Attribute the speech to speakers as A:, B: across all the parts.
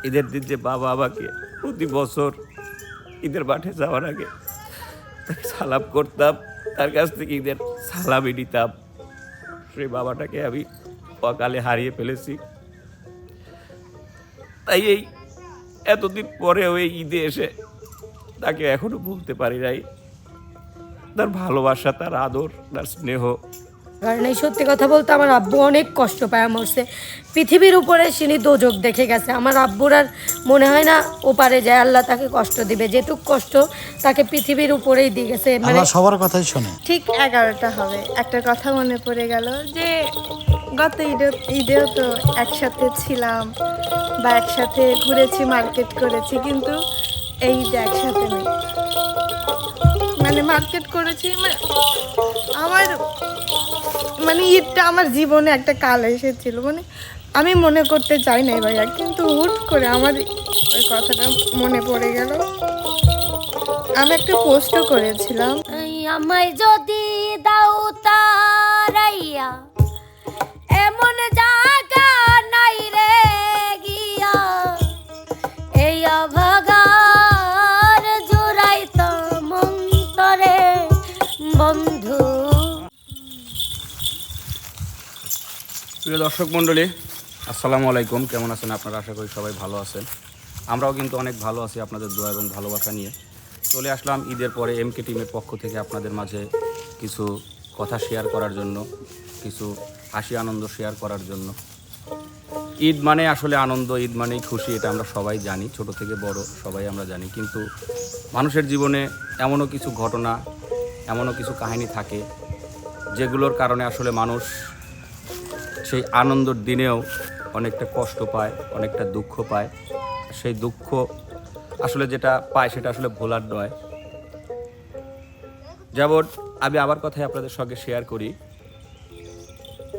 A: ঈদের দিন যে বাবা আমাকে প্রতি বছর ঈদের মাঠে যাওয়ার আগে তাকে সালাম করতাম, তার কাছ থেকে ঈদের সালামি নিতাম, সেই বাবাটাকে আমি অকালে হারিয়ে ফেলেছি। তাই এই এতদিন পরেও এই ঈদে এসে তাকে এখনো ভুলতে পারি নাই। তার ভালোবাসা, তার আদর, তার স্নেহ।
B: কারণ এই সত্যি কথা বলতে আমার আব্বু অনেক কষ্ট পায় মরছে। পৃথিবীর উপরে সিনি দোজক দেখে গেছে। আমার আব্বুর আর মনে হয় না ওপারে যায় আল্লাহ তাকে কষ্ট দিবে, যেটুক কষ্ট তাকে পৃথিবীর উপরেই দিয়ে গেছে। মানে
C: সবার কথাই শোনে।
D: ঠিক 11টা হবে, একটা কথা মনে পড়ে গেল যে গত ঈদেও তো একসাথে ছিলাম বা একসাথে ঘুরেছি, মার্কেট করেছি, কিন্তু এই ঈদে একসাথে নেই। মানে মার্কেট করেছি, আমার ঈদটা আমার জীবনে একটা কাল এসেছিল, আমি মনে করতে চাই নাই ভাইয়া, কিন্তু হুট করে আমার ওই কথাটা মনে পড়ে গেল। আমি একটা পোস্টও করেছিলাম,
B: আমায় যদি দাও তারাইয়া এমন জায়গা নাই রে গিয়া, এই অভাগার জোড়াই তো মন্তরে বন্ধু।
A: প্রিয় দর্শক মণ্ডলী, আসসালামু আলাইকুম। কেমন আছেন আপনারা? আশা করি সবাই ভালো আছেন। আমরাও কিন্তু অনেক ভালো আছি আপনাদের দোয়া এবং ভালোবাসা নিয়ে। চলে আসলাম ঈদের পরে এমকে টিমের পক্ষ থেকে আপনাদের মাঝে কিছু কথা শেয়ার করার জন্য, কিছু হাসি আনন্দ শেয়ার করার জন্য। ঈদ মানে আসলে আনন্দ, ঈদ মানেই খুশি, এটা আমরা সবাই জানি, ছোট থেকে বড় সবাই আমরা জানি। কিন্তু মানুষের জীবনে এমনও কিছু ঘটনা, এমনও কিছু কাহিনী থাকে যেগুলোর কারণে আসলে মানুষ সেই আনন্দের দিনেও অনেকটা কষ্ট পায়, অনেকটা দুঃখ পায়। সেই দুঃখ আসলে যেটা পায় সেটা আসলে ভোলার নয়। যেমন আমি আবার কথাই আপনাদের সঙ্গে শেয়ার করি,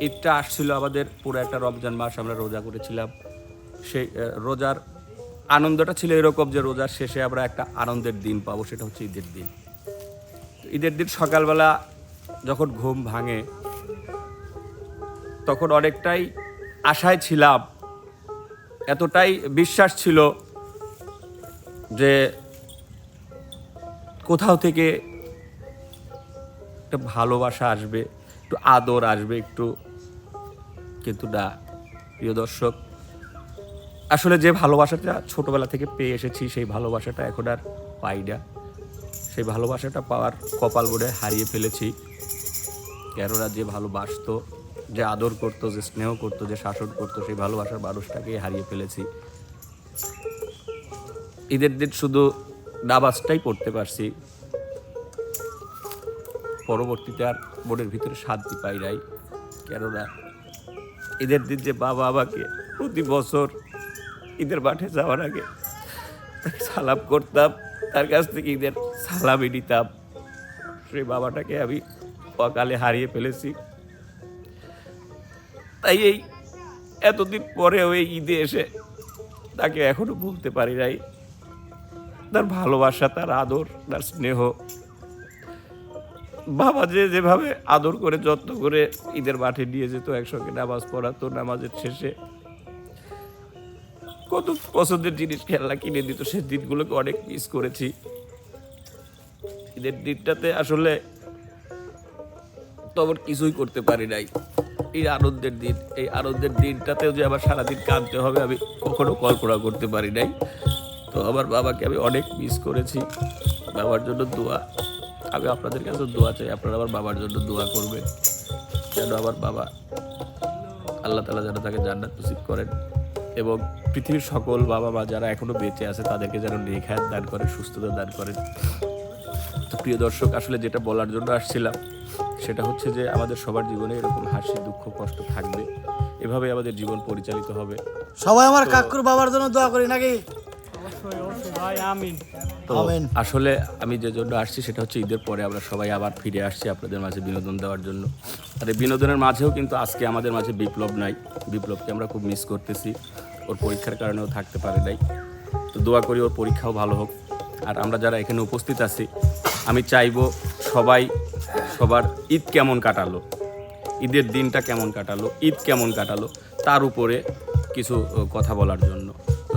A: ঈদটা আসছিল আমাদের পুরো একটা রমজান মাস, আমরা রোজা করেছিলাম। সেই রোজার আনন্দটা ছিল এরকম যে রোজার শেষে আমরা একটা আনন্দের দিন পাবো, সেটা হচ্ছে ঈদের দিন। ঈদের দিন সকালবেলা যখন ঘুম ভাঙে তখন অনেকটাই আশায় ছিলাম, এতটাই বিশ্বাস ছিল যে কোথাও থেকে একটা ভালোবাসা আসবে, একটু আদর আসবে, একটু। কিন্তু না, প্রিয় দর্শক, আসলে যে ভালোবাসাটা ছোটবেলা থেকে পেয়ে এসেছি সেই ভালোবাসাটা এখন আর পাই না। সেই ভালোবাসাটা পাওয়ার কপাল গড়ে হারিয়ে ফেলেছি। কেননা যে ভালোবাসতো, যে আদর করতো, যে স্নেহ করতো, যে শাসন করতো, সেই ভালোবাসার মানুষটাকেই হারিয়ে ফেলেছি। ঈদের দিন শুধু নামাজটাই পড়তে পারছি, পরবর্তীতে আর মনের ভিতরে শান্তি পাই নাই। কেননা ঈদের দিন যে বাবা আমাকে প্রতি বছর ঈদের মাঠে যাওয়ার আগে তাকে সালাম করতাম, তার কাছ থেকে ঈদের সালামি নিতাম, সেই বাবাটাকে আমি অকালে হারিয়ে ফেলেছি। তাই এই এতদিন পরেও এই ঈদে এসে তাকে এখনো ভুলতে পারি নাই। তার ভালোবাসা, তার আদর, তার স্নেহ, বাবা যে যেভাবে আদর করে যত্ন করে ঈদের মাঠে নিয়ে যেত, একসঙ্গে নামাজ পড়াতো, নামাজের শেষে কত পছন্দের জিনিস, খেলনা কিনে দিত, সেই দিনগুলোকে অনেক মিস করেছি। ঈদের দিনটাতে আসলে তখন কিছুই করতে পারি নাই। এই আনন্দের দিন, এই আনন্দের দিনটাতেও যে আবার সারাদিন কাঁদতে হবে আমি কখনো কল্পনা করতে পারি নাই। তো আমার বাবাকে আমি অনেক মিস করেছি। বাবার জন্য দোয়া, আমি আপনাদের কাছে দোয়া চাই, আপনারা আমার বাবার জন্য দোয়া করবেন যেন আমার বাবা আল্লাহ তাআলা যেন তাকে জান্নাত নসিব করেন এবং পৃথিবীর সকল বাবা মা যারা এখনো বেঁচে আছে তাদেরকে যেন নেক হায়াত দান করেন, সুস্থতা দান করেন। তো প্রিয় দর্শক, আসলে যেটা বলার জন্য আসছিলাম সেটা হচ্ছে যে আমাদের সবার জীবনে এরকম হাসি, দুঃখ, কষ্ট থাকবে, এভাবে আমাদের জীবন পরিচালিত হবে।
C: সবাই আমার কাকুর বাবার জন্য দোয়া করি নাকি?
A: তো আসলে আমি যে জন্য আসছি সেটা হচ্ছে ঈদের পরে আমরা সবাই আবার ফিরে আসছি আপনাদের মাঝে বিনোদন দেওয়ার জন্য। আর এই বিনোদনের মাঝেও কিন্তু আজকে আমাদের মাঝে বিপ্লব নাই। বিপ্লবকে আমরা খুব মিস করতেছি, ওর পরীক্ষার কারণেও থাকতে পারে নাই। তো দোয়া করি ওর পরীক্ষাও ভালো হোক। আর আমরা যারা এখানে উপস্থিত আছি, আমি চাইবো সবাই সবার ঈদ কেমন কাটালো, ঈদের দিনটা কেমন কাটালো, ঈদ কেমন কাটালো, তার উপরে কিছু কথা বলার জন্য। তো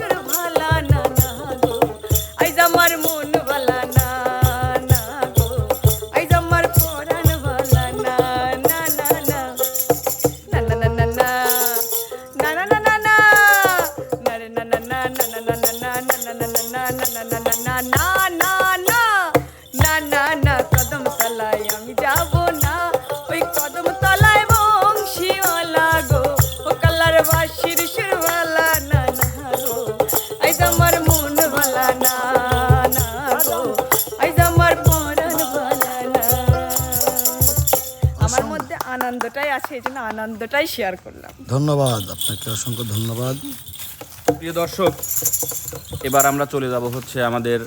D: আছে এই জন্য আনন্দটাই শেয়ার করলাম।
C: ধন্যবাদ আপনাকে, অসংখ্য ধন্যবাদ।
A: প্রিয় দর্শক, এবার আমরা চলে যাব হচ্ছে আমাদের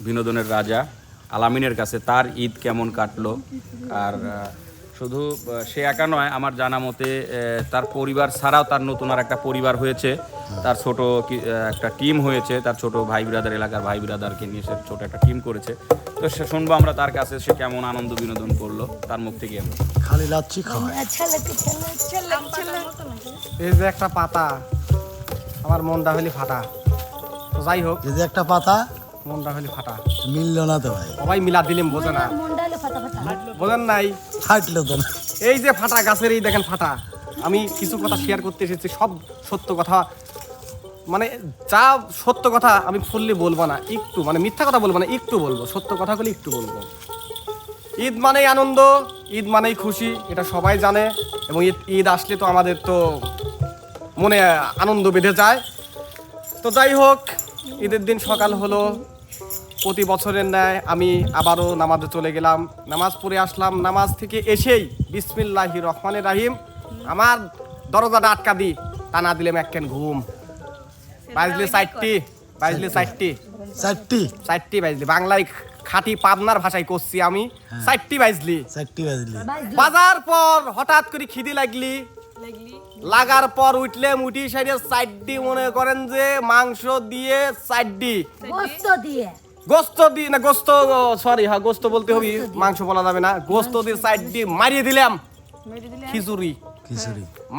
A: বিনোদনের রাজা আলামিনের কাছে। তার ঈদ কেমন কাটলো, আর শুধু সে একা নয়, আমার জানা মতে তার পরিবার ছাড়াও তার নতুন আর একটা পরিবার হয়েছে, তার ছোট একটা টিম হয়েছে, তার ছোট ভাই বিরাদার, এলাকার ভাই বিরাদারকে নিয়ে সে ছোট একটা টিম করেছে। তো সে শুনবো আমরা তার কাছে সে কেমন আনন্দ বিনোদন করলো তার মুখ থেকে। আমরা
C: খালি লাচ্ছি খাওয়া।
E: এই যে একটা পাতা, আমার মনটা হইলে ফাটা। তো যাই হোক,
C: এই যে একটা পাতা
E: মনটা হইলে ফাটা,
C: মিললো না তো ভাই,
E: সবাই মিলা দিলেন, বোঝে না, বোঝেন নাই।
C: ফাটলো তো না।
E: এই যে ফাটা গাছের, এই দেখেন ফাটা। আমি কিছু কথা শেয়ার করতে এসেছি, সব সত্য কথা, মানে যা সত্য কথা আমি ফুললি বলবো না, একটু মানে মিথ্যা কথা বলবো না, একটু বলবো, সত্য কথাগুলি একটু বলবো। ঈদ মানেই আনন্দ, ঈদ মানেই খুশি, এটা সবাই জানে। এবং ঈদ আসলে তো আমাদের তো মনে আনন্দ বেঁধে যায়। তো যাই হোক, ঈদের দিন সকাল হলো, প্রতি বছরের ন্যায় আমি আবারও নামাজে চলে গেলাম, নামাজ পড়ে আসলাম। নামাজ থেকে এসেই বিসমিল্লাহির রহমানির রাহিম, আমার দরজাটা আটকা দিই, তা না দিলাম একখান ঘুম। বাজলে চারটি, বাজলে চারটি, চারটি বাজলি, বাংলায় খাঁটি পাবনার ভাষায় করছি আমি, চারটি বাজলি। বাজার পর হঠাৎ করে খিদি লাগার পর উঠলাম, উঠি সাইডে চারটি, মনে করেন যে মাংস দিয়ে চারটি, গোস্ত দিয়ে না, গোস্ত সরি, হ্যাঁ গোস্ত বলতে হবে, মাংস বলা যাবে না, গোস্ত দিয়ে চারটি মারিয়ে দিলাম। খিচুড়ি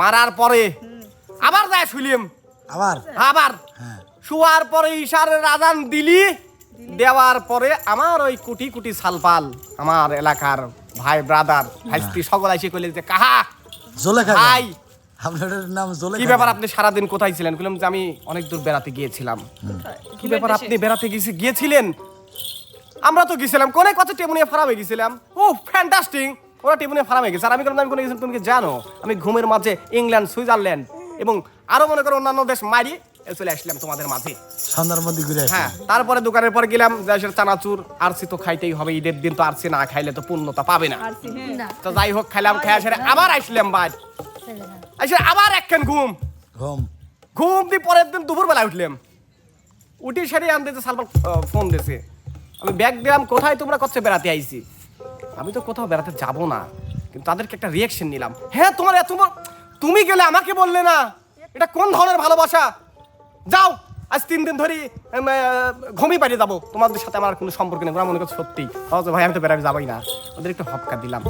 E: মারার পরে আবার যায় শুলিম, আবার শুয়ার পরে ইশারের আজান দিলি, দেওয়ার পরে আমার ওই কুটি কুটি সালপাল, আমার এলাকার ভাই ব্রাদার ভাইস্তি সকল এসে কইলে যে কাহা ভাই,
C: আপনার নাম জোলেখা,
E: কি ব্যাপার, আপনি সারাদিন কোথায় ছিলেন? বললাম যে আমি অনেক দূর বেড়াতে গিয়েছিলাম। কি ব্যাপার, আপনি বেড়াতে গিয়েছিলেন? আমরা তো গেছিলাম কোনে কত টেমুনিয়া ফার্মে গেছিলাম। ও ফ্যান্টাস্টিক, ওরা টেমুনিয়া ফার্মে গেছে। আর আমি বললাম আমি কোনে গেছিলাম, তুমি কি জানো আমি ঘুমের মাঝে ইংল্যান্ড, সুইজারল্যান্ড এবং আরো মনে করো অন্যান্য দেশ মারি চলে আসলাম তোমাদের মাঝে
C: সন্ধ্যার মধ্যে ঘুরে আসি।
E: হ্যাঁ, তারপরে দোকানের পরে গেলাম, চানাচুর আরসি তো খাইতেই হবে, ঈদের দিন তো আরসি না খাইলে তো পূর্ণতা পাবে না। তো যাই হোক, খাইলাম, খাইয়া সেরে আবার আসলাম বাদ, আসে আবার একখান ঘুম দিয়ে পরের দিন দুপুর বেলা উঠলাম। উঠি সেরে আনতে সালমান ফোন দিয়েছে, আমি ব্যাগ দিলাম, কোথায় তোমরা করছে? বেড়াতে আইছি। আমি তো কোথাও বেড়াতে যাব না, কিন্তু তাদেরকে একটা রিয়াকশন নিলাম। হ্যাঁ, তুমি গেলে আমাকে বললে না, এটা কোন ধরনের ভালোবাসা? যাও, আজ 3 দিন ধরে ঘুমিয়ে বাড়ি যাবো, তোমাদের সাথে আমার কোনো সম্পর্ক নেই। মনে করছে সত্যি, ভাই আমি তো বেড়াতে যাবোই না, ওদের একটু হপকা দিলাম।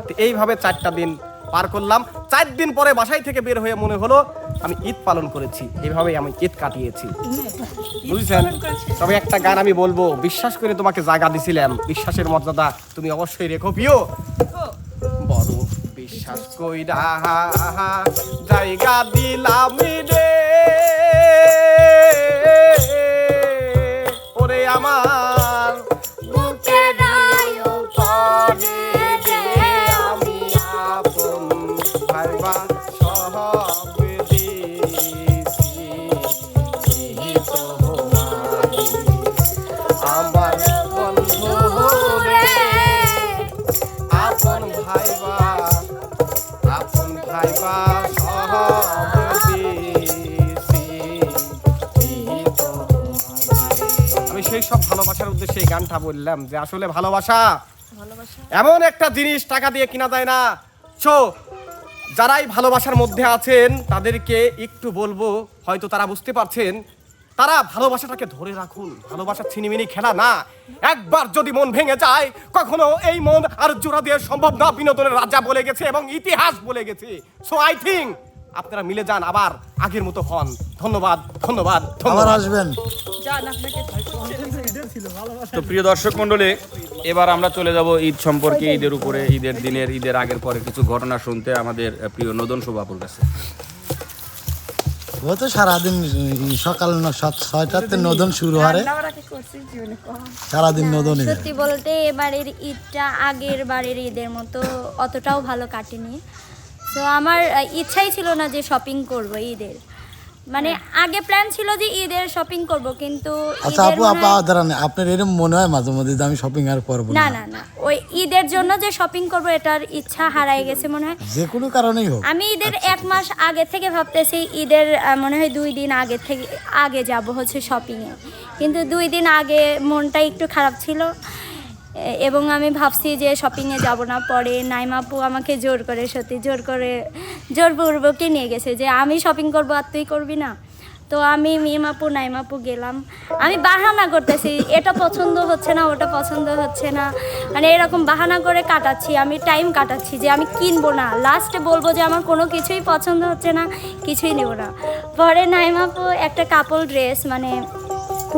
E: তো এইভাবে 4টা দিন পার করলাম। 4 দিন পরে বাসায় থেকে বের হয়ে মনে হলো আমি ঈদ পালন করেছি, এইভাবেই আমি ঈদ কাটিয়েছি, বুঝছেন? তবে একটা গান আমি বলবো, বিশ্বাস করে তোমাকে জায়গা দিছিলাম, বিশ্বাসের মর্যাদা তুমি অবশ্যই রেখো প্রিয়। বড় বিশ্বাস কইরা জায়গা দিলাম রে, ওরে আমার বুকের আয়তনে রে, আমি আপন ভাইবা সব দিছি তোমারে, আমার বন্ধু রে, আপন ভাইবা সব দিছি। আমি সেই সব ভালোবাসার উদ্দেশ্যে এই গানটা বললাম যে আসলে ভালোবাসা এমন একটা জিনিস টাকা দিয়ে কিনা যায় না। সো যারাই ভালোবাসার মধ্যে আছেন তাদেরকে একটু বলবো, হয়তো তারা বুঝতে পারছেন, তারা ভালোবাসাটাকে ধরে রাখুন। ভালোবাসা ছিনিমিনি খেলা না, একবার যদি মন ভেঙে যায় কখনো এই মন আর জোড়া দিয়ে সম্ভব না। বিনোদনের রাজা বলে গেছে এবং ইতিহাস বলে গেছে। সো আই থিঙ্ক আপনারা মিলে যান, আবার আগের মতো হন। ধন্যবাদ, ধন্যবাদ,
C: আবার আসবেন।
A: তো প্রিয় দর্শক মণ্ডলী, এবার আমরা চলে যাব ঈদ সম্পর্কে, ঈদের উপরে, ঈদের দিনের, ঈদের আগের পরে কিছু ঘটনা শুনতে আমাদের প্রিয় নদন শোভাপুর কাছে।
C: ও তো সারাদিন সকাল 6টাতে নদন শুরু হয়, সারাদিন নদনই।
F: সত্যি বলতে এবারের ঈদটা আগের বারের ঈদের মতো অতটাও ভালো কাটেনি। তো আমার ইচ্ছাই ছিল না যে শপিং করব ঈদের। মানে আগে প্ল্যান ছিল যে ঈদের শপিং করব, কিন্তু
C: আচ্ছা
F: ঈদের
C: আপু
F: মনে হয়-
C: দাঁড়ান, আপনার এরকম মনে হয় মাঝে মধ্যে যে আমি শপিং আর করবো
F: না
C: না?
F: না না, ওই ঈদের জন্য যে শপিং করব এটার ইচ্ছা হারায় গেছে মনে হয়।
C: যে কোনো কারণেই হোক।
F: আমি ঈদের 1 মাস আগে থেকে ভাবতেছি ঈদের মনে হয় 2 দিন আগে যাব হচ্ছে শপিংয়ে, কিন্তু 2 দিন আগে মনটা একটু খারাপ ছিল এবং আমি ভাবছি যে শপিংয়ে যাব না। পরে নাইমা আপু আমাকে সত্যি জোরপূর্বকই নিয়ে গেছে যে আমি শপিং করব আর তুই করবি না। তো আমি মিমাপু নাইমাপু গেলাম, আমি বাহানা করতেছি এটা পছন্দ হচ্ছে না ওটা পছন্দ হচ্ছে না, মানে এরকম বাহানা করে কাটাচ্ছি, আমি টাইম কাটাচ্ছি যে আমি কিনবো না, লাস্টে বলবো যে আমার কোনো কিছুই পছন্দ হচ্ছে না, কিছুই নেব না। পরে নাইমাপু একটা কাপড় ড্রেস, মানে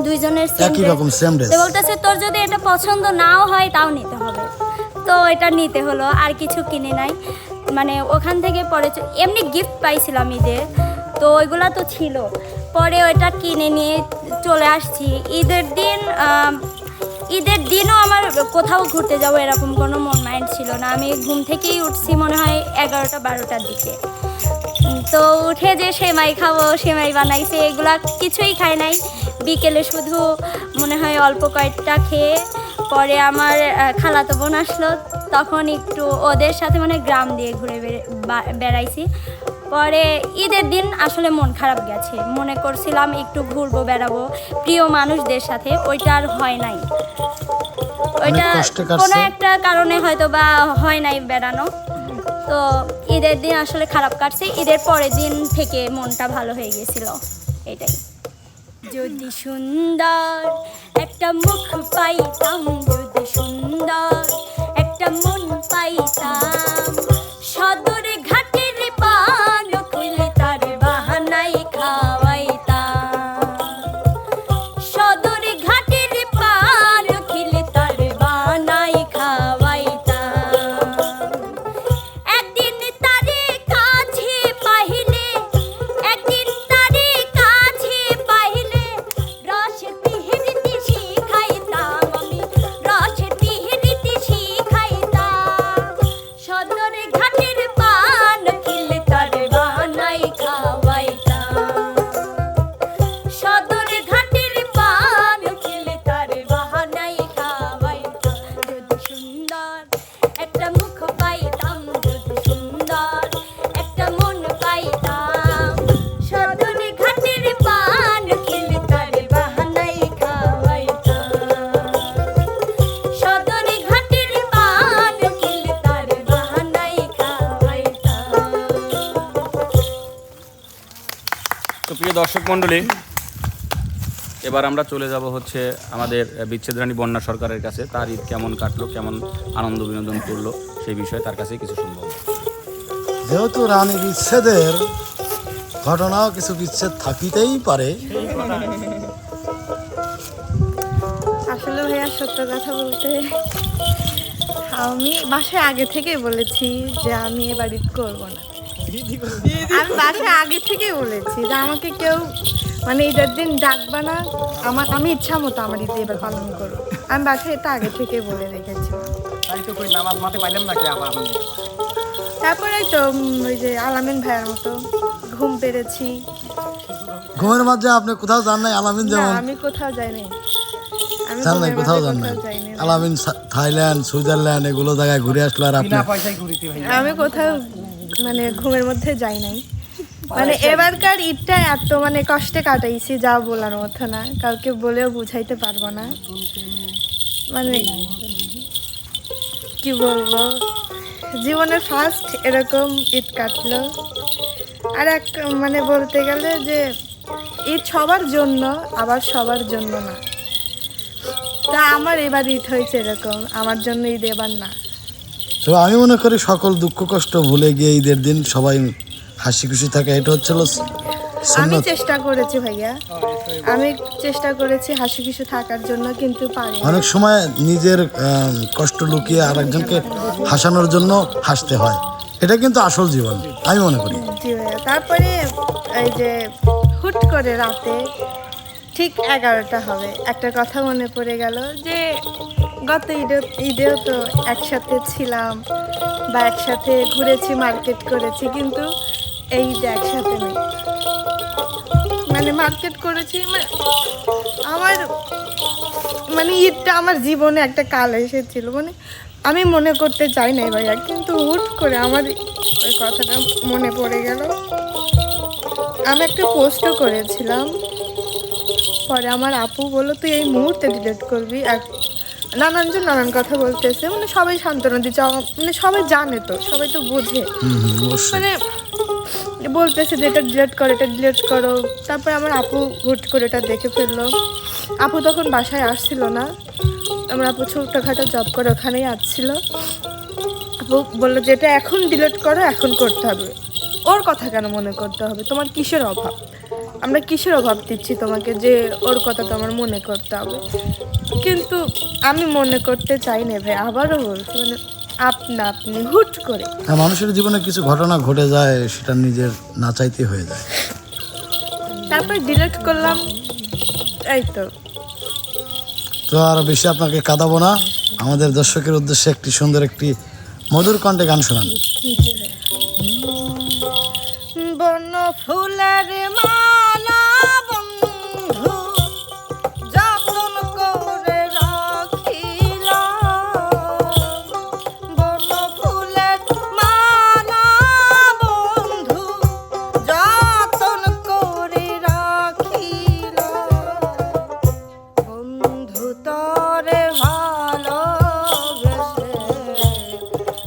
F: দুইজনের
C: একই রকম same dress।
F: বলতেছে তোর যদি এটা পছন্দ নাও হয় তাও নিতে হবে, তো এটা নিতে হলো, আর কিছু কিনে নাই। মানে ওখান থেকে পরে এমনি গিফট পাইছিলাম ঈদে, তো ওইগুলা তো ছিল, পরে ওইটা কিনে নিয়ে চলে আসছি। ঈদের দিনও আমার কোথাও ঘুরতে যাবো এরকম কোনো মাইন্ড ছিল না, আমি ঘুম থেকেই উঠছি মনে হয় 11টা-12টার দিকে। তো উঠে যে সেমাই খাবো, সেমাই বানাইছে, এগুলা কিছুই খাই নাই। বিকেলে শুধু মনে হয় অল্প কয়েকটা খেয়ে পরে আমার খালাতো বোন আসলো, তখন একটু ওদের সাথে মানে গ্রাম দিয়ে ঘুরে বেড়াইছি। পরে ঈদের দিন আসলে মন খারাপ গেছে, মনে করছিলাম একটু ঘুরবো বেড়াবো প্রিয় মানুষদের সাথে, ওইটা আর হয় নাই। ওইটা
C: কষ্টে কাটছে।
F: কোনো একটা কারণে হয়তো বা হয় নাই বেড়ানো। তো ঈদের দিন আসলে খারাপ কাটছে, ঈদের পরের দিন থেকে মনটা ভালো হয়ে গেছিল, এটাই। যদি সুন্দর একটা মুখ পাইতাম, যদি সুন্দর একটা মন পাইতাম, সদরে ঘাটের পান খুলে তার বাহানাই খাওয়াইতাম, সদরে ঘাটের পান খুলে তার বাহানাই খাওয়াইতাম। একদিন তারে কাছে পাইলে, একদিন তারে কাছে পাইলে, রস পিহিরিতি শিখাইতাম আমি, রস পিহিরিতি শিখাইতাম, সদরে ঘাটের পান খিলে তার বাহানাই খাওয়াইতাম, সদরে ঘাটের পান খিলে তার বাহানাই খাওয়াইতাম। যদি সুন্দর একটা মুখ পাইতাম, যদি সুন্দর একটা মন পাইতাম, সদরে ঘাটের পান খিলে তার বাহানাই খাওয়াইতাম, সদরে ঘাটের পান খিলে তার বাহানাই খাওয়াইতাম।
A: তো প্রিয় দর্শক মণ্ডলী, এবার আমরা চলে যাব হচ্ছে আমাদের বিচ্ছেদ রানী বন্যা সরকারের কাছে। তার ঈদ কেমন কাটলো, কেমন আনন্দ বিনোদন করলো, সেই বিষয়ে তার কাছে কিছু শুনবো।
C: যেহেতু রানী বিচ্ছেদের ঘটনাও কিছু বিচ্ছেদ থাকিতেই পারে,
D: আসলে ভাইয়া সত্য কথা বলতে আমি বাসায় আগে থেকেই বলেছি যে আমি এবার ঈদ করবো না। আমি বাসায় আগে থেকেই বলেছি যে আমাকে কেউ মানে ঈদের দিন ডাকবা না, আমি ইচ্ছা মতো আমার ঈদ এবার পালন করবো। আমি বাসায় এটা আগে থেকে বলে রেখেছিলাম।
E: তাই তো কই নামাজ মাঠে পাইলাম না কে আবার আমি।
D: তারপরে তো ওই যে আলামিন ভাইয়ের মতো ঘুম পেরেছি।
C: ঘুমের মাঝে আপনি কোথাও যান নাই? আলামিন
D: না,
C: যেমন
D: আমি কোথাও যাই নাই, আমি
C: যান নাই,
D: ঘুমের
C: কোথাও
D: মাঝে
C: যান নাই?
D: যাই নাই।
C: আলামিন থাইল্যান্ড, সুইজারল্যান্ড এগুলো জায়গায় ঘুরে আসলো, আর আপনি
E: বিনা পয়সায় ঘুরিতে ভাই।
D: আমি কোথাও মানে ঘুমের মধ্যে যাই নাই। মানে এবারকার ঈদটা এত মানে কষ্টে কাটাইছি যা বলার মতো না, কাউকে বলেও বুঝাইতে পারবো না। মানে কি বলবো, জীবনের ফার্স্ট এরকম ঈদ কাটলো। আর এক মানে বলতে গেলে যে ঈদ সবার জন্য, আবার সবার জন্য না। তা আমার এবার ঈদ হয়েছে এরকম, আমার জন্য ঈদ এবার না।
C: তো আমি মনে করি সকল দুঃখ কষ্ট ভুলে গিয়ে ঈদের দিন সবাই হাসি খুশি থাকে, এটা হচ্ছিল
D: আমি
C: সুন্নত।
D: চেষ্টা করেছি ভাইয়া, আমি চেষ্টা করেছি হাসি খুশি থাকার জন্য, কিন্তু পারি না।
C: অনেক সময় নিজের কষ্ট লুকিয়ে আরেকজনকে হাসানোর জন্য হাসতে হয়, এটা কিন্তু আসল জীবন আমি মনে করি।
D: জি ভাইয়া। তারপরে এই যে হুট করে রাতে ঠিক 11টা হবে, একটা কথা মনে পড়ে গেল যে গত ঈদেও তো একসাথে ছিলাম বা একসাথে ঘুরেছি, মার্কেট করেছি, কিন্তু এই ঈদে একসাথে নেই। মানে মার্কেট করেছি, মানে আমার মানে ঈদটা আমার জীবনে একটা কাল এসেছিল, মানে আমি মনে করতে চাই নাই ভাইয়া, কিন্তু হুট করে আমার ওই কথাটা মনে পড়ে গেল। আমি একটা পোস্টও করেছিলাম, পরে আমার আপু বললো তুই এই মুহূর্তে ডিলিট করবি। নানানজন নানান কথা বলতেছে, মানে সবাই সান্ত্বনা দিচ্ছে, মানে সবাই জানে তো, সবাই তো বোঝে,
C: অবশ্যই।
D: মানে বলতেছে যে এটা ডিলিট করো, এটা ডিলিট করো। তারপরে আমার আপু হুট করে এটা দেখে ফেললো। আপু তখন বাসায় আসছিল না, আমার আপু ছোটখাটো জব করে ওখানেই আসছিল। আপু বললো যে এটা এখন ডিলিট করো, এখন করতে হবে। ওর কথা কেন মনে করতে হবে? তোমার কিসের অভাব? আমরা কিসের অভাব দিচ্ছি তোমাকে যে ওর কথা তো আমার মনে করতে হবে? কিন্তু আমি মনে করতে চাই না ভাই, আবারও বলছি, মানে আপনি হুট করে।
C: হ্যাঁ, মানুষের জীবনে কিছু ঘটনা ঘটে যায়, সেটা নিজের না চাইতে হয়ে যায়।
D: তারপর ডিলিট করলাম, এই তো।
C: তো আর বেশি আপনাকে কাঁদাবো না, আমাদের দর্শকের উদ্দেশ্যে একটি সুন্দর একটি মধুর কণ্ঠে গান শোনান।
D: বন ফুলের মালা বন্ধু যতন করে রাখিলাম, বন ফুলের মালা বন্ধু যতন করে রাখিলাম, বন্ধু তরে ভালোবেসে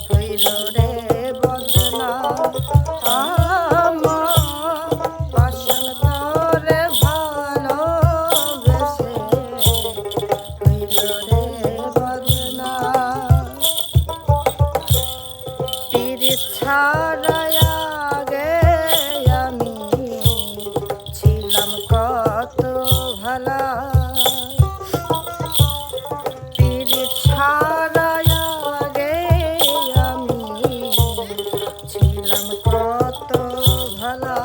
D: হইল রে বদনাম, আমার পাশান তরে ভালোবেসে হইল রে বদনাম। পীড়িত ছাড়াই আগে আমি ছিলাম কত ভালা, পীড়িত ছাড়াই আগে আমি ছিলাম কত ভালা,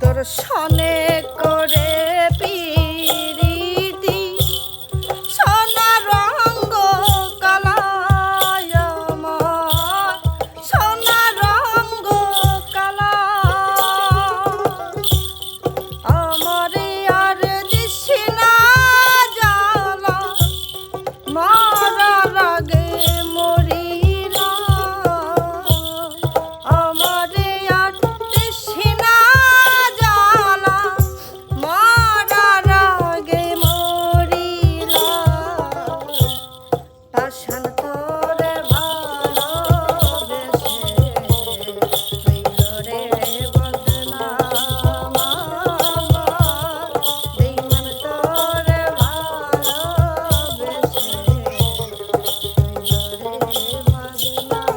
D: তোর সনে করে পিরিতি সোনা রঙ্গ কালায় আমার, সোনা রঙ্গ কালা, আমার আর দিছি না জ্বালা, মরার আগে মরিলাম, আমার আর দিছি না জ্বালা, মরার আগে মরিলাম, পাষাণ তোরে ভালোবেসে হইল রে বদনাম, আমার বেঈমান তোরে ভালোবেসে হইল রে বদনাম।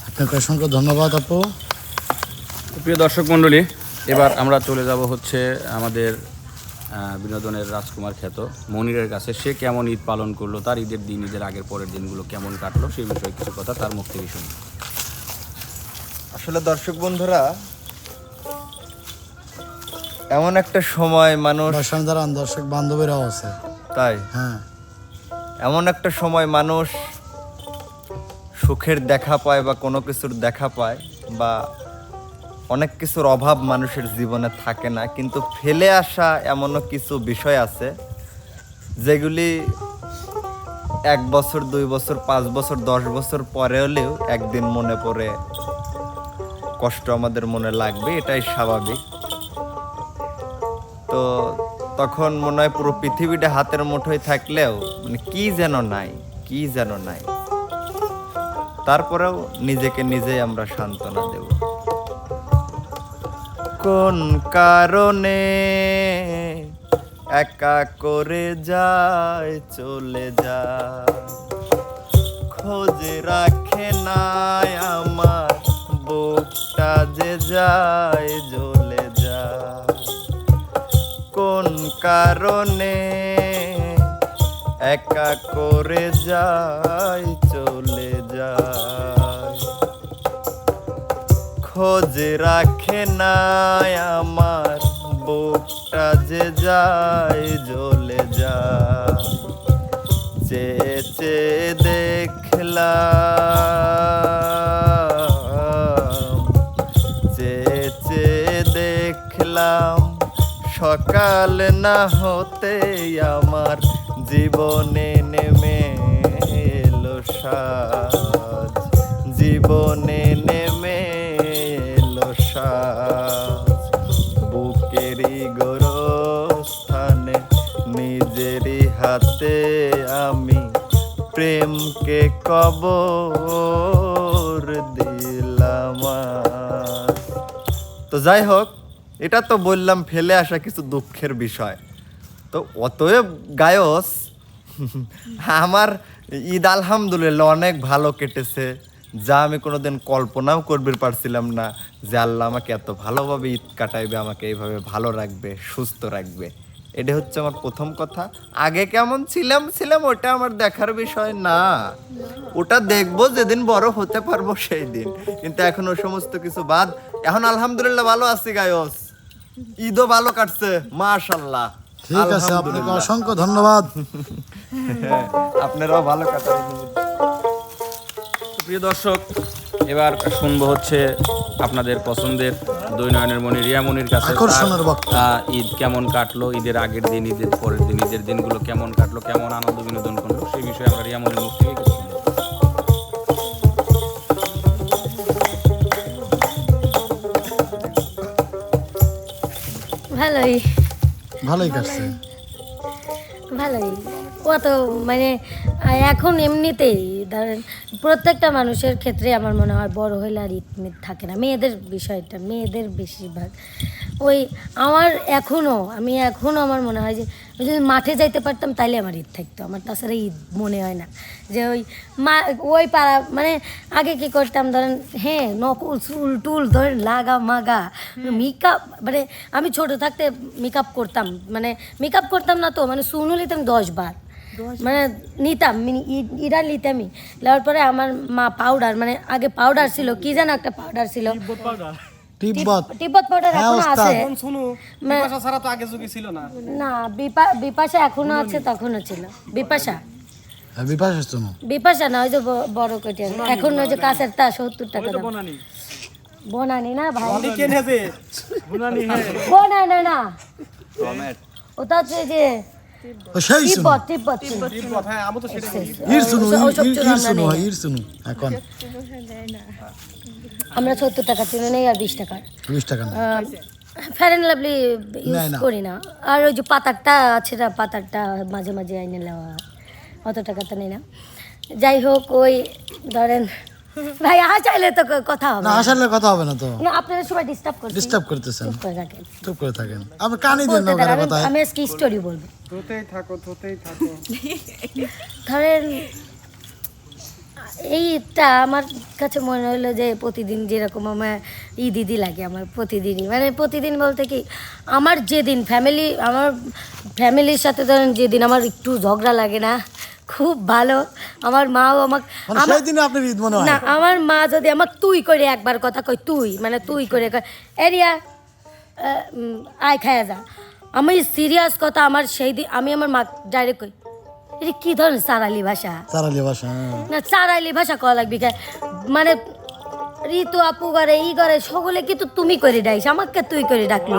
C: আপনাকে অসংখ্য ধন্যবাদ আপু।
A: প্রিয় দর্শক মণ্ডলী, এবার আমরা চলে যাব হচ্ছে আমাদের বিনোদনের রাজকুমার খ্যাত মনিরের কাছে। সে কেমন ঈদ পালন করলো, তার ঈদের দিন, ঈদের আগের পরের দিনগুলো কেমন কাটলো, সেই বিষয়ে কিছু কথা তার মুখ থেকে শুনি।
G: আসলে দর্শক বন্ধুরা, এমন একটা সময় মানুষ,
C: দর্শক দ্বারা দর্শক বান্ধবীরাও আছে।
G: তাই
C: হ্যাঁ,
G: এমন একটা সময় মানুষ সুখের দেখা পায় বা কোনো কিছুর দেখা পায়, বা অনেক কিছুর অভাব মানুষের জীবনে থাকে না, কিন্তু ফেলে আসা এমনও কিছু বিষয় আছে যেগুলি 1 বছর 2 বছর 5 বছর 10 বছর পরে হলেও একদিন মনে পড়ে কষ্ট আমাদের মনে লাগবে, এটাই স্বাভাবিক। তো তখন মনে হয় পুরো পৃথিবীটা হাতের মুঠোয় থাকলেও মানে কি যেন নাই, কি যেন নাই। তারপরেও নিজেকে নিজেই আমরা সান্ত্বনা দেব। কোন কারণে একা করে যায় চলে যায়, খোঁজে রাখে না আমার বুকটা যে যায় জ্বলে যায়। কোন কারণে একা করে যায় চলে যায়, খোঁজ রাখে না আমার বুকটা যে যায় জ্বলে যায়। চেয়ে চেয়ে দেখলাম চেয়ে দেখলাম সকাল না হতে আমার জীবনে নেমে এলো সাজ, জীবনে নেমে এলো সাজ। বুকেরই গোরস্থানে নিজেরই হাতে আমি প্রেমকে কবর দিলাম আজ। তো যাই হোক, এটা তো বললাম ফেলে আসা কিছু দুঃখের বিষয়। তো অতএব গায়স, আমার ঈদ আলহামদুলিল্লাহ অনেক ভালো কেটেছে, যা আমি কোনোদিন কল্পনাও করতে পারছিলাম না যে আল্লাহ আমাকে এত ভালোভাবে ঈদ কাটাইবে, আমাকে এইভাবে ভালো রাখবে, সুস্থ রাখবে। এটা হচ্ছে আমার প্রথম কথা। আগে কেমন ছিলাম ওটা আমার দেখার বিষয় না, ওটা দেখবো যেদিন বড় হতে পারবো সেই দিন। কিন্তু এখন ও সমস্ত কিছু বাদ, এখন আলহামদুলিল্লাহ ভালো আছি গায়স, ঈদও ভালো কাটছে মাশাআল্লাহ।
C: ঠিক আছে, আপনাকে অসংখ্য ধন্যবাদ।
G: আপনারাও ভালো কাটান।
A: প্রিয় দর্শক, এবার শুনবো হচ্ছে আপনাদের পছন্দের দুই নয়নের মণি রিয়া মনির কাছে
C: আকর্ষণের বক্তা।
A: ঈদ কেমন কাটলো, ঈদের আগের দিন, ঈদের পরের দিন, ঈদের দিনগুলো কেমন কাটলো, কেমন আনন্দ বিনোদন করলো, সেই বিষয়ে আমরা রিয়া মনির মুখ থেকে কিছু শুনবো।
B: ভালোই
C: ভালোই কাটছে।
B: ভালোই। ও তো মানে এখন এমনিতেই ধরেন প্রত্যেকটা মানুষের ক্ষেত্রে আমার মনে হয় বড় হইলে আর ঈদ মিদ থাকে না। মেয়েদের বিষয়টা, মেয়েদের বেশিরভাগ ওই আমি এখনও আমার মনে হয় যে আমি যদি মাঠে যাইতে পারতাম তাইলে আমার ঈদ থাকতো। আমার তাছাড়া ঈদ মনে হয় না যে ওই পাড়া মানে আগে কী করতাম ধরেন, হ্যাঁ নকল চুল টুল ধরেন লাগা মাগা মেকআপ, মানে আমি ছোটো থাকতে মেকআপ করতাম, মানে মেকআপ করতাম না তো মানে চুনও নিতাম 10 বার, মানে নিতাম ইরা নিতামই। নেওয়ার পরে আমার মা পাউডার, মানে আগে পাউডার ছিল, কি যেন একটা পাউডার ছিল, তিব্বত পাউডার এখনো আছে।
E: শুনো, বিপাশা ছাড়া তো আগে যুগে ছিল না।
B: না বিপাশা এখনো আছে, তখনও ছিল বিপাশা। বিপাশা না, ওই যে বড় কেটে এখন ওই যে কাছের তা 70 টাকা দাম। বনানি না ভাই, বনানি না, ওটা হচ্ছে যে আমরা 70 টাকা কিনে নেই আর 20 টাকা ফেয়ার অ্যান্ড লাভলি ইউজ করি না। আর ওই যে পাতারটা আছে না, পাতারটা মাঝে মাঝে আইনে নেওয়া, অত টাকা তো নেই না। যাই হোক, ওই ধরেন ভাই চাইলে তো কথা হবে না,
C: আসলে কথা হবে না তো,
B: আপনারা সবাই ডিস্টার্ব করতেছেন,
C: চুপ করে থাকেন, আপনি কানে দেন না কথা।
B: আমি আজকে স্টোরি বলবো,
E: ধুতেই থাকো।
B: ধরেন এই ঈদটা আমার কাছে মনে হলো যে প্রতিদিন যেরকম আমার ঈদই লাগে, আমার প্রতিদিনই, মানে প্রতিদিন বলতে কি আমার যেদিন আমার ফ্যামিলির সাথে ধরেন যেদিন আমার একটু ঝগড়া লাগে না, খুব ভালো। আমার মাও আমাকে না, আমার মা যদি আমাকে তুই করে একবার কথা কই, তুই করে এরিয়া আয় খায়া যা, আমি সিরিয়াস কথা, আমার সেই দিন আমি আমার মা ডাইরেক্ট কই, এটা কি ধরনের চারালি ভাষা না, চারালি ভাষা কওয়া লাগবি, মানে ঋতু আপু করে ই করে সকলে কিন্তু তুমি করে ডাইস, আমাকে তুই করে ডাকলো।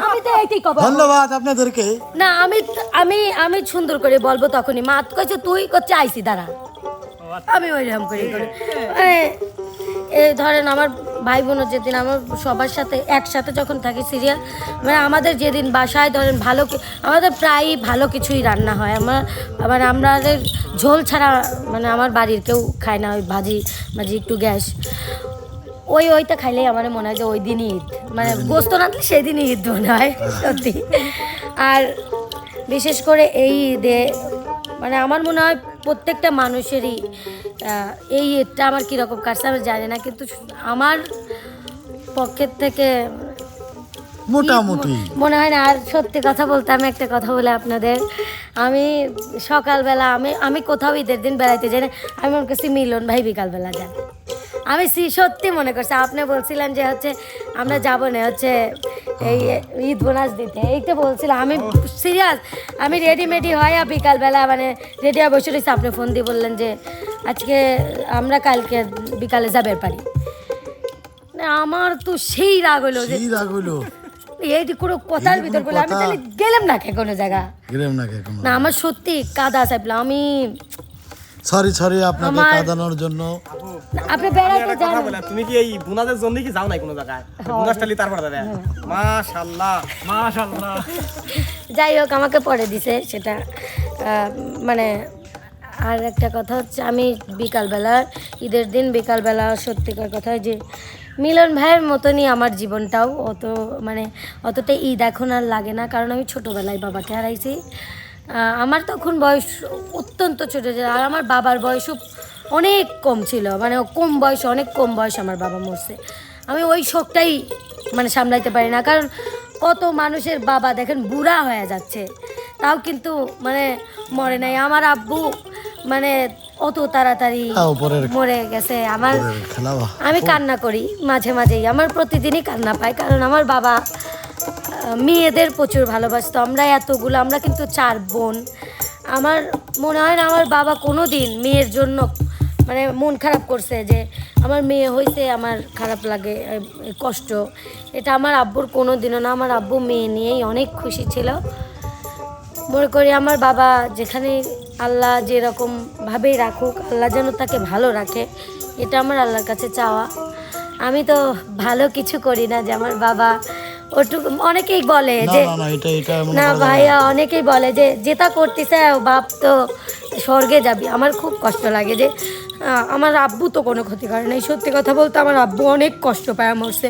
B: আমি তো এইটাই কব,
C: ধন্যবাদ আপনাদেরকে।
B: না আমি সুন্দর করে বলবো তখনই, মা কইছে তুই করছে আইসি দাঁড়া, আমি ওইরকম করে মানে এই ধরেন আমার ভাই বোনের যেদিন আমার সবার সাথে একসাথে যখন থাকি সিরিয়াল, মানে আমাদের যেদিন বাসায় ধরেন আমাদের প্রায়ই ভালো কিছুই রান্না হয়। আমাদের ঝোল ছাড়া মানে আমার বাড়ির কেউ খায় না, ওই ভাজি একটু গ্যাস, ওইটা খাইলেই আমার মনে হয় যে ওই দিনই ঈদ, মানে গোস্ত রাঁধলে সেই দিনই ঈদ মনে হয় সত্যি। আর বিশেষ করে এই ঈদে মানে আমার মনে হয় প্রত্যেকটা মানুষেরই এই ঈদটা আমার কীরকম কাটছে আমি জানি না, কিন্তু আমার পক্ষের থেকে
C: মোটামুটি
B: মনে হয় না। আর সত্যি কথা বলতে আমি একটা কথা বলে আপনাদের, আমি সকালবেলা আমি কোথাও ঈদের দিন বেড়াইতে যাই না, আমি মনে করছি মিলন ভাই বিকালবেলা যান, আমি সত্যি মনে করছি। আপনি বলছিলেন যে হচ্ছে আমরা যাবো না হচ্ছে এই ঈদ বোনাস দিতে, এইটা বলছিলাম আমি সিরিয়াস। আমি রেডিমেডি হয় আর বিকালবেলা মানে রেডি হয়ে বসে রয়েছি, আপনি ফোন দিয়ে বললেন যে আজকে আমরা কালকে বিকালে যাবে পারি। মানে আমার তো সেই রাগ হলো যে
C: সেই রাগ হইলো,
B: এইটি কোনো কথার
C: এই যে
B: ভিতর
C: কোনো
B: বলে আমি
C: কথা।
B: তাহলে গেলাম না কে কোনো জায়গা।
C: গেলাম না কেন?
B: না আমার সত্যি কাদা চাইলাম আমি।
C: সরি আপনাকে
B: আমার-
C: কাঁদানোর জন্য।
B: আপনি
E: আমি
B: বেড়াতে
E: একটা কথা
B: যান।
E: বলি, তুমি কি এই বুনাদের জন্য কি যাও নাই কোনো জায়গায়? বুনাসটালি তারপরে যাবে। মাশাআল্লাহ মাশাআল্লাহ।
B: যাই হোক আমাকে পরে দিছে সেটা মানে। আর একটা কথা হচ্ছে আমি বিকালবেলা ঈদের দিন বিকালবেলা সত্যিকার কথা যে মিলন ভাইয়ের মতনই আমার জীবনটাও মানে অতটা ঈদ এখন আর লাগে না, কারণ আমি ছোটোবেলায় বাবাকে হারাইছি। আমার তখন বয়স অত্যন্ত ছোটো ছিল, আর আমার বাবার বয়সও অনেক কম ছিল, মানে কম বয়সে অনেক কম বয়স আমার বাবা মরছে। আমি ওই শোকটাই মানে সামলাইতে পারি না, কারণ কত মানুষের বাবা দেখেন বুড়া হয়ে যাচ্ছে তাও কিন্তু মানে মরে নাই। আমার আব্বু মানে অত তাড়াতাড়ি
C: উপরের
B: মরে গেছে। আমার
C: খেলা
B: আমি কান্না করি মাঝে মাঝেই, আমার প্রতিদিনই কান্না পাই, কারণ আমার বাবা মেয়েদের প্রচুর ভালোবাসতো। আমরা এতগুলো, আমরা কিন্তু 4 বোন। আমার মনে হয় না আমার বাবা কোনো দিন মেয়ের জন্য মানে মন খারাপ করছে যে আমার মেয়ে হয়েছে আমার খারাপ লাগে কষ্ট, এটা আমার আব্বুর কোনো দিনও না। আমার আব্বু মেয়ে নিয়েই অনেক খুশি ছিল। মনে করি আমার বাবা যেখানে আল্লাহ যেরকমভাবেই রাখুক, আল্লাহ যেন তাকে ভালো রাখে, এটা আমার আল্লাহর কাছে চাওয়া। আমি তো ভালো কিছু করি না যে আমার বাবা ওটুকু। অনেকেই বলে যে
C: এটা মনে
B: না
C: করা যাবে
B: ভাইয়া, অনেকেই বলে যে যেটা করতেছে বাপ তো স্বর্গে যাবি। আমার খুব কষ্ট লাগে যে আমার আব্বু তো কোনো ক্ষতি করে নাই। সত্যি কথা বলতে আমার আব্বু অনেক কষ্ট পায় মরছে।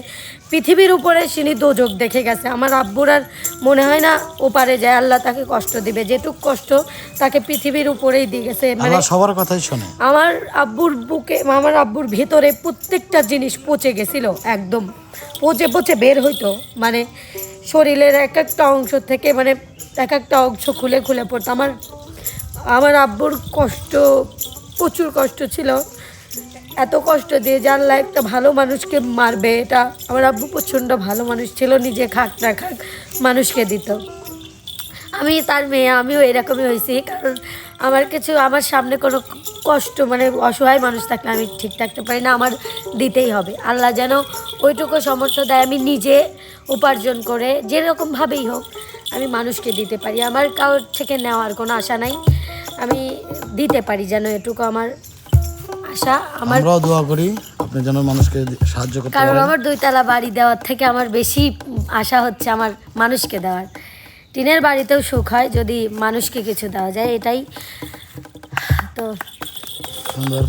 B: পৃথিবীর উপরে তিনি দোজক দেখে গেছে। আমার আব্বুর আর মনে হয় না ওপারে যায় আল্লাহ তাকে কষ্ট দিবে, যেটুক কষ্ট তাকে পৃথিবীর উপরেই দিয়ে গেছে। মানে
C: আল্লাহ সবার কথাই শোনে।
B: আমার আব্বুর বুকে, আমার আব্বুর ভেতরে প্রত্যেকটা জিনিস পচে গেছিল, একদম পচে পচে বের হইতো। মানে শরীরের এক একটা অংশ থেকে মানে এক একটা অংশ খুলে খুলে পড়তো। আমার আব্বুর কষ্ট, প্রচুর কষ্ট ছিল। এত কষ্ট দিয়ে জানলা একটা ভালো মানুষকে মারবে, এটা আমার আব্বু প্রচণ্ড ভালো মানুষ ছিল, নিজে খাক না খাক মানুষকে দিত। আমি তার মেয়ে, আমিও এরকমই হয়েছি, কারণ আমার সামনে কোনো কষ্ট মানে অসহায় মানুষ থাকলে আমি ঠিক থাকতে পারি না, আমার দিতেই হবে। আল্লাহ যেন ওইটুকু সামর্থ্য দেয় আমি নিজে উপার্জন করে যেরকমভাবেই হোক আমি মানুষকে দিতে পারি। আমার কারোর থেকে নেওয়ার কোনো আশা নাই, আমি দিতে পারি যেন, এটুকু আমার আশা।
C: আমরাও দোয়া করি আপনি যেন মানুষকে সাহায্য করতে
B: কারণ
C: পারেন।
B: আমার 2 তলা বাড়ি দেওয়ার থেকে আমার বেশি আশা হচ্ছে আমার মানুষকে দেওয়ার। টিনের বাড়িতেও সুখ হয় যদি মানুষকে কিছু দেওয়া যায়, এটাই তো।
C: সুন্দর।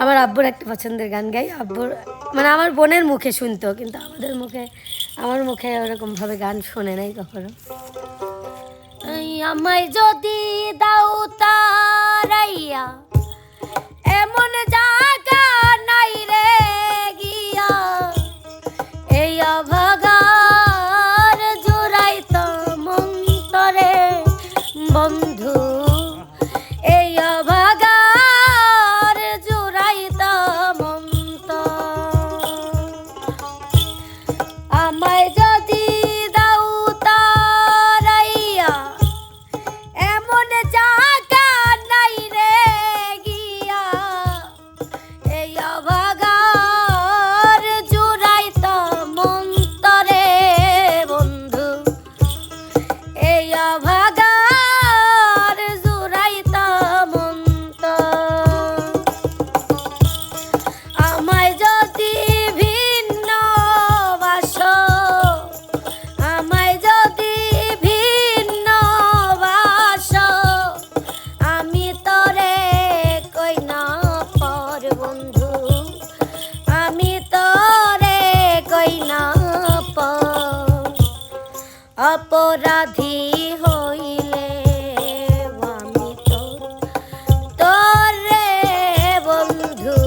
B: আমার আব্বুর একটা পছন্দের গান গাই। আব্বুর মানে আমার বোনের মুখে শুনতো, কিন্তু আমার মুখে ওরকমভাবে গান শোনে নাই কখনো। আমায় যদি দাও তারাইয়া এমন জায়গা নাই রে গিয়া, এই অভাগার জোড়াইতো মন্তরে বন্ধু, এই অভাগার জোড়াইতো মন্ত। আমায় যদি দাও তারাইয়া এমন জায়গা নাই রে গিয়া, এই অভাগার জোড়াইতো মন্তরে বন্ধু, এই অভাগার জোড়াইতো মন্ত। আমায় যদি ভিন্ন বাসো, আমায় যদি ভিন্ন বাসো, আমি তরে কই না পর বন্ধু, আমি তরে কই না পর। অপরাধী হইলে আমি তোরে বন্ধু,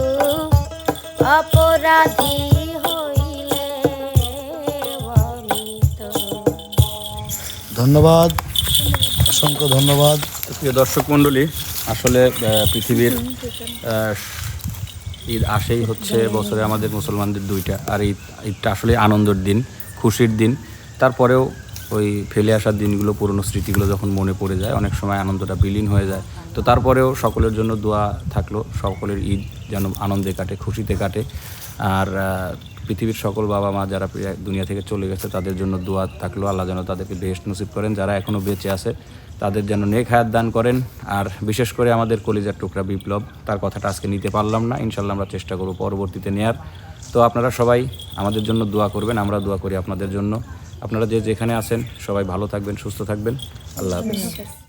B: অপরাধী হইলে আমি তোর।
C: ধন্যবাদ, অসংখ্য ধন্যবাদ।
A: প্রিয় দর্শক মণ্ডলী, আসলে পৃথিবীর ঈদ আসেই হচ্ছে বছরে আমাদের মুসলমানদের 2টা, আর ঈদটা আসলে আনন্দের দিন, খুশির দিন। তারপরেও ওই ফেলে আসার দিনগুলো, পুরনো স্মৃতিগুলো যখন মনে পড়ে যায় অনেক সময় আনন্দটা বিলীন হয়ে যায়। তো তারপরেও সকলের জন্য দোয়া থাকলো, সকলের ঈদ যেন আনন্দে কাটে, খুশিতে কাটে। আর পৃথিবীর সকল বাবা মা যারা দুনিয়া থেকে চলে গেছে তাদের জন্য দোয়া থাকলো, আল্লাহ যেন তাদেরকে বেহেশত নসিব করেন। যারা এখনও বেঁচে আছে তাদের যেন নেক হায়াত দান করেন। আর বিশেষ করে আমাদের কলিজার টুকরা বিপ্লব, তার কথাটা আজকে নিতে পারলাম না, ইনশাল্লাহ আমরা চেষ্টা করব পরবর্তীতে নেয়ার। তো আপনারা সবাই আমাদের জন্য দোয়া করবেন, আমরা দোয়া করি আপনাদের জন্য। আপনারা যে যেখানে আছেন সবাই ভালো থাকবেন, সুস্থ থাকবেন। আল্লাহ হাফেজ।